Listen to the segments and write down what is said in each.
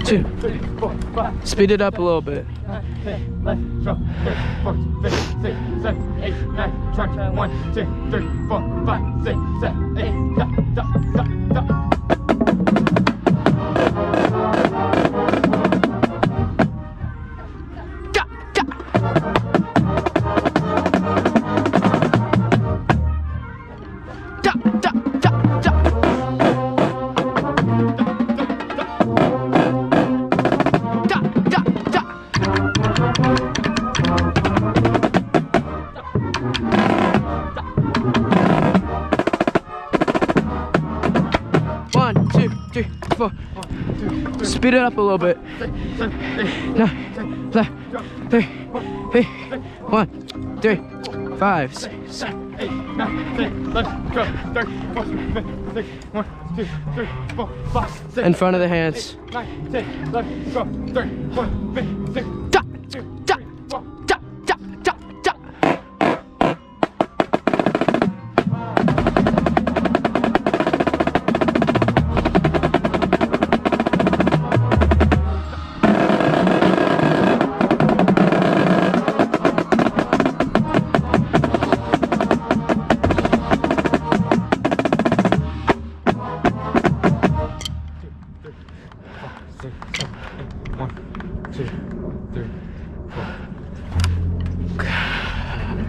Two. Speed it up a little bit. 1, 2, 3, 4, 5, 6, 7, 8, da, da, da, da. Speed it up a little bit. 9, 10, 3, 1, 3, 5, 6, 7, 8, 9, 10, 11, 12, 13, 14, 15, 16, 1, 2, 3, 4, 5, 6. In front of the hands. 9, 10, 11, 12, 13, 14, 15, 16.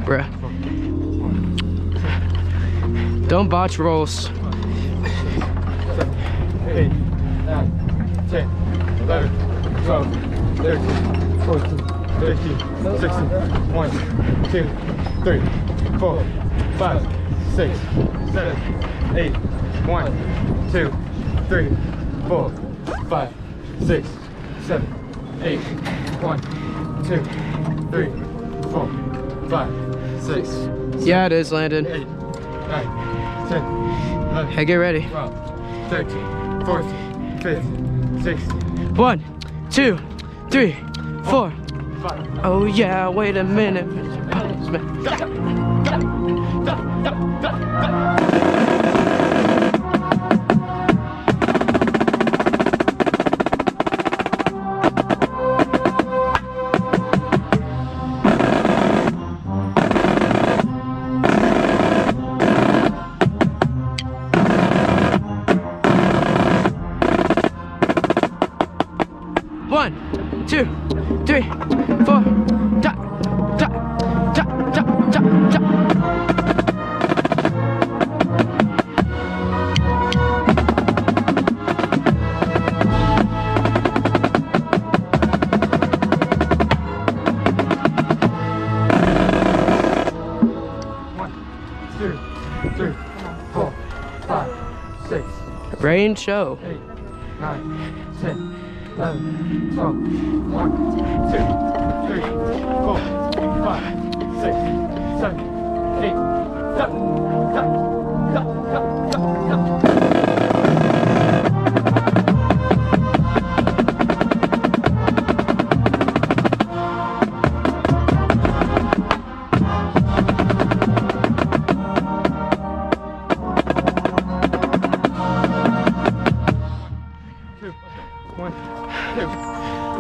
Bruh. Don't botch rolls. 7, 8, 9, 10, 11, 12, 13, 14, 15, 16, 1, 2, 3, 4, 5, 6, 7, 8, 1, 2, 3, 4, 5, 6, 7, 8, 1, 2, 3, 4, 5, 6. Yeah, it is, Landon. 8, 9, 10, 11. Hey, get ready. 12, 13, 14, 15, 16. 1, 2, 3, 4. 5. Oh yeah, wait a minute. One, two, three, four. Da, da, da, da, da, da. One, two, three, 4, 5, 6. Rain show. 8, 9, 10, 11, 12, 1, 2, 3, 4, 5, 6, 7, 8, da, da, da, da, da, da.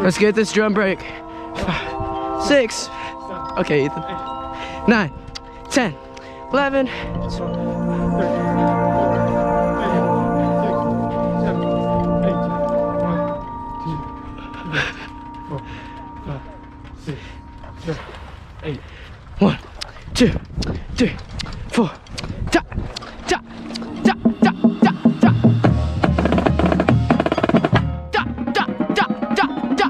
Let's get this drum break. 6. Okay, Ethan. 9, 10, 11. 1, 2, 3, 4. Da, da, da, da, da, da. Da, da, da, da, da.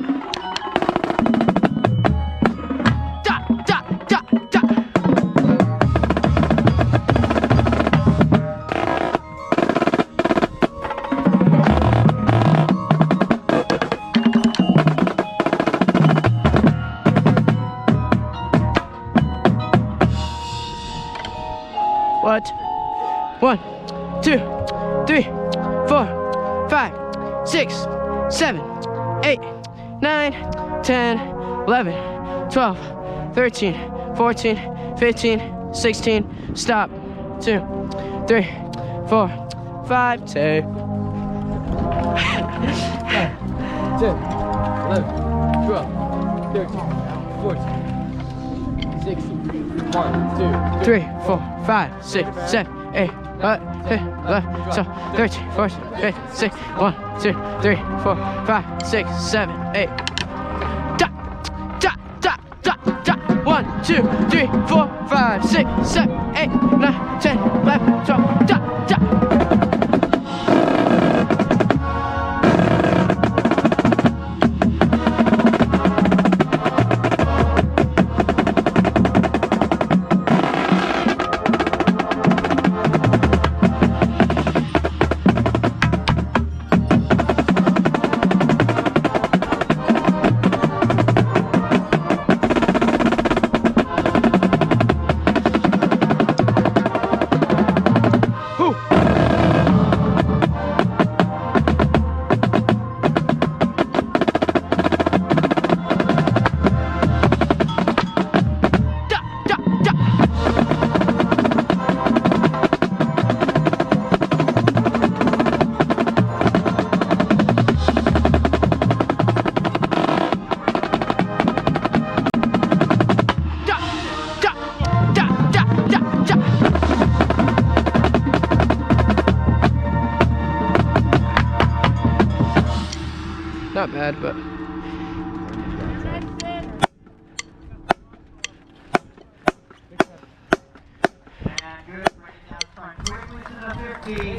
Da, da, da, da. What? 1, 2, 3, 4, 5, 6, 7, 8, 9, 10, 11, 12, 13, 14, 15, 16. Stop. 2, 3, 4, 5, 2. 10, 11, 12, 13, 14, 16, 1, 2, 3, 4, 5, 6, 7, 8, 11, 12, 13, 14, 15, 16, 1, 2, 3, 4, 5, 6, 7, 8. Da, da, da, da, da. 1, 2, 3, 4, 5, 6, 7, 8, 9, 10, 11, 12, da, da. Not bad, but And good, right down front. Quickly to the 50.